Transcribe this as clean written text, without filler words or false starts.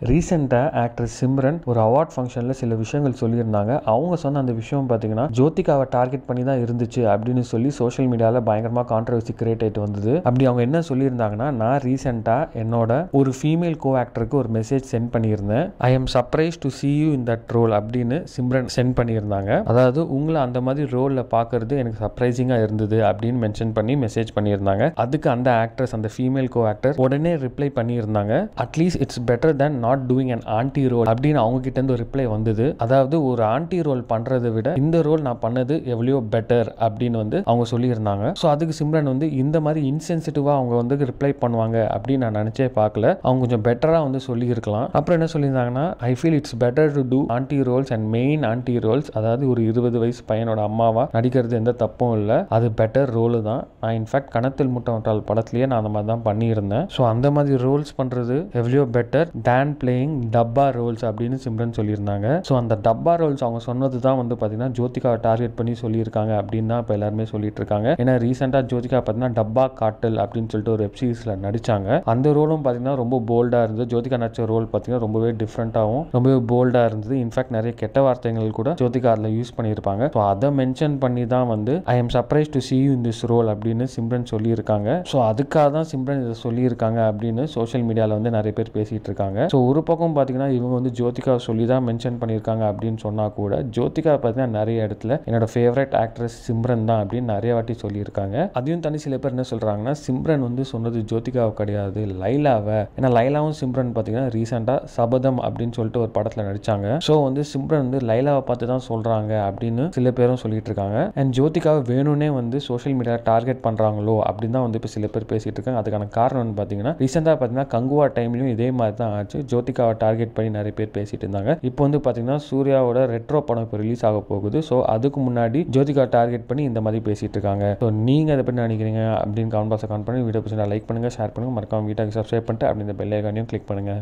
ரீசெண்டாக ஆக்ட்ரஸ் சிம்ரன் ஒரு அவார்ட் ஃபங்க்ஷனில் சில விஷயங்கள் சொல்லியிருந்தாங்க. அவங்க சொன்ன அந்த விஷயம் பார்த்தீங்கன்னா ஜோதிகாவை டார்கெட் பண்ணி தான் இருந்துச்சு அப்படின்னு சொல்லி சோஷியல் மீடியாவில் பயங்கரமாக கான்ட்ரவர்சி கிரியேட் ஆகிட்டு வந்தது. அப்படி அவங்க என்ன சொல்லியிருந்தாங்கன்னா, நான் ரீசெண்டாக என்னோட ஒரு ஃபீமேல் கோ ஆக்டருக்கு ஒரு மெசேஜ் சென்ட் பண்ணியிருந்தேன். I am surprise to see you in that role அப்படின்னு சிம்ரன் சென்ட் பண்ணியிருந்தாங்க. அதாவது உங்களை அந்த மாதிரி ரோலில் பார்க்கறது எனக்கு சர்ப்ரைசிங்காக இருந்தது அப்படின்னு மென்ஷன் பண்ணி மெசேஜ் பண்ணியிருந்தாங்க. அதுக்கு அந்த ஆக்ட்ரஸ், அந்த ஃபீமேல் கோ ஆக்டர் உடனே ரிப்ளை பண்ணியிருந்தாங்க, at least it's better than not doing an auntie role அப்படின்னு அவங்க கிட்ட இருந்து ஒரு ரிப்ளை வந்தது. அதாவது ஒரு ஆன்டி ரோல் பண்றதை விட இந்த ரோல் நான் பண்ணது எவ்வளோ பெட்டர் அப்படின்னு அவங்க சொல்லியிருந்தாங்க. ஸோ அதுக்கு சிம்ரன் இந்த மாதிரி இன்சென்சிட்டிவா அவங்க ரிப்ளை பண்ணுவாங்க அப்படின்னு நான் நினைச்சே பார்க்கல. அவங்க கொஞ்சம் பெட்டரா சொல்லியிருக்கலாம். அப்புறம் என்ன சொல்லியிருந்தாங்கன்னா, I feel it's better to do aunty roles and main aunty roles. அதாவது ஒரு 20 வயசு பையனோட அம்மாவா நடிக்கிறது எந்த தப்பும் இல்லை, அது பெட்டர் ரோலு தான். நான் இன்ஃபேக்ட் கணத்தில் முட்டவட்டால் படத்திலேயே நான் அந்த மாதிரி தான் பண்ணியிருந்தேன். ஸோ அந்த மாதிரி ரோல்ஸ் பண்றது எவ்வளோ பெட்டர் தேன் பிளேயிங் டப்பா ரோல்ஸ் அப்படின்னு சிம்ரன் சொல்லியிருந்தாங்க. ஸோ அந்த டப்பா ரோல்ஸ் அவங்க சொன்னது தான் பார்த்தீங்கன்னா ஜோதிகாவை டார்கெட் பண்ணி சொல்லியிருக்காங்க அப்படின்னு தான் இப்போ எல்லாருமே சொல்லிட்டு இருக்காங்க. ஏன்னா ரீசெண்டாக ஜோதிகா பார்த்தீங்கன்னா டப்பா காட்டல் அப்படின்னு சொல்லிட்டு ஒரு வெப் சீரிஸ்ல நடிச்சாங்க. அந்த ரோலும் பார்த்தீங்கன்னா ரொம்ப போல்டா இருந்தது. ஜோதிகா நடிச்ச ரோல் பார்த்தீங்கன்னா ரொம்பவே டிஃப்ரெண்டாகவும் ரொம்பவே போல்டா இருந்தது. இன்ஃபேக்ட் நிறைய கெட்ட வார்த்தைகள் கூட ஜோதிகா அதில் யூஸ் பண்ணியிருப்பாங்க. ஸோ அதை மென்ஷன் பண்ணி தான் I am surprise to see you in this role அப்படின்னு சிம்ரன் சொல்லியிருக்காங்க. ஸோ அதுக்காக தான் சிம்ரன் இதை சொல்லியிருக்காங்க அப்படின்னு சோஷியல் மீடியாவில் நிறைய பேர் பேசிட்டு இருக்காங்க. ஸோ ஒரு பக்கம் பார்த்தீங்கன்னா இவங்க ஜோதிகாவை சொல்லி தான் மென்ஷன் பண்ணியிருக்காங்க அப்படின்னு சொன்னால் கூட ஜோதிகா பார்த்தீங்கன்னா நிறைய இடத்துல என்னோட ஃபேவரட் ஆக்ட்ரஸ் சிம்ரன் தான் அப்படின்னு நிறைய வாட்டி சொல்லியிருக்காங்க. அதையும் தனி சில பேர் என்ன சொல்கிறாங்கன்னா, சிம்ரன் சொன்னது ஜோதிகாவை கிடையாது, லைலாவை. ஏன்னா லைலாவும் சிம்ரன் பார்த்தீங்கன்னா ரீசெண்டாக சபதம் அப்படின்னு சொல்லிட்டு ஒரு படத்தில் நடிச்சாங்க. ஸோ சிம்ரன் லைலாவை பார்த்து தான் சொல்கிறாங்க அப்படின்னு சில பேரும் சொல்லிட்டு இருக்காங்க. அண்ட் ஜோதிகாவை வேணும்னே சோஷியல் மீடியாவில் டார்கெட் பண்ணுறாங்களோ அப்படின்னு தான் இப்போ சில பேர் பேசிட்டு இருக்காங்க. அதுக்கான காரணம் பார்த்தீங்கன்னா ரீசெண்டாக பார்த்தீங்கன்னா கங்குவா டைம்லையும் இதே மாதிரி தான் ஆச்சு. ஜோதிகாவை டார்கெட் பண்ணி நிறைய பேர் பேசிட்டு இருந்தாங்க. இப்போ பார்த்தீங்கன்னா சூர்யாவோட ரெட்ரோ படம் இப்போ ரிலீஸ் ஆக போகுது. ஸோ அதுக்கு முன்னாடி ஜோதிகா டார்கெட் பண்ணி இந்த மாதிரி பேசிட்டு இருக்காங்க. ஸோ நீங்கள் அதை பற்றி நினைக்கிறீங்க அப்படின்னு கமெண்ட் பாக்ஸில் கமெண்ட் பண்ணி வீடியோ பிடிச்சா லைக் பண்ணுங்க, ஷேர் பண்ணுங்க, மறக்காம வீட்டுக்கு சப்ஸ்கிரைப் பண்ணிட்டு அப்படி இந்த பெல் ஐகானையும் கிளிக் பண்ணுங்க.